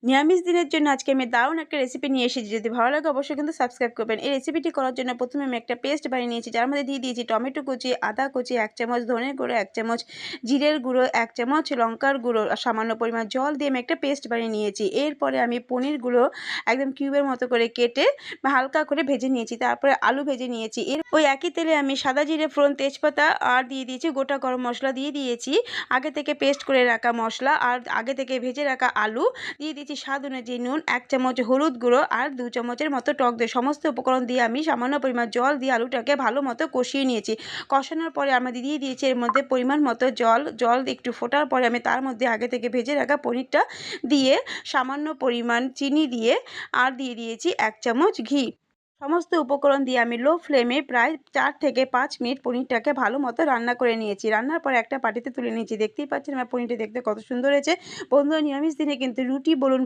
নিরামিষ দিনের জন্য আজকে আমি দারুণ একটা রেসিপি নিয়ে এসেছি। যদি ভালো লাগে অবশ্যই কিন্তু সাবস্ক্রাইব করবেন। এই রেসিপিটি করার জন্য প্রথমে আমি একটা পেস্ট বানিয়ে নিয়েছি, যার মধ্যে দিয়ে দিয়েছি টমেটো কুচি, আদা কুচি, 1 চামচ ধনের গুঁড়ো, 1 চামচ জিরের গুঁড়ো, 1 চামচ লঙ্কার গুঁড়ো, আর সামান্য পরিমাণ জল দিয়ে আমি একটা পেস্ট বানিয়ে নিয়েছি। এরপরে আমি পনিরগুলো একদম কিউবের মতো করে কেটে হালকা করে ভেজে নিয়েছি। তারপরে আলু ভেজে নিয়েছি। ওই একই তেলে আমি সাদা জিরে ফোড়ন, তেজপাতা আর দিয়ে দিয়েছি গোটা গরম মশলা, দিয়ে দিয়েছি আগে থেকে পেস্ট করে রাখা মশলা, আর আগে থেকে ভেজে রাখা আলু, দিয়ে দিয়েছি স্বাদ অনুযায়ী নুন, 1 চামচ হলুদ গুঁড়ো আর 2 চামচের মতো টক দই। সমস্ত উপকরণ দিয়ে আমি সামান্য পরিমাণ জল দিয়ে আলুটাকে ভালো মতো কষিয়ে নিয়েছি। কষানোর পরে আমি দিয়ে দিয়েছি এর মধ্যে পরিমাণ মতো জল একটু ফোটার পরে আমি তার মধ্যে আগে থেকে ভেজে রাখা পনিরটা দিয়ে সামান্য পরিমাণ চিনি দিয়ে আর দিয়ে দিয়েছি 1 চামচ ঘি। সমস্ত উপকরণ দিয়ে আমি লো ফ্লেমে প্রায় 4 থেকে 5 মিনিট পনিরটাকে ভালো মতো রান্না করে নিয়েছি। রান্নার পরে একটা বাটিতে তুলে নিয়েছি। দেখতেই পাচ্ছেন আমার পনিরটা দেখতে কত সুন্দর হয়েছে। বন্ধুরা, নিরামিষ দিনে কিন্তু রুটি বলুন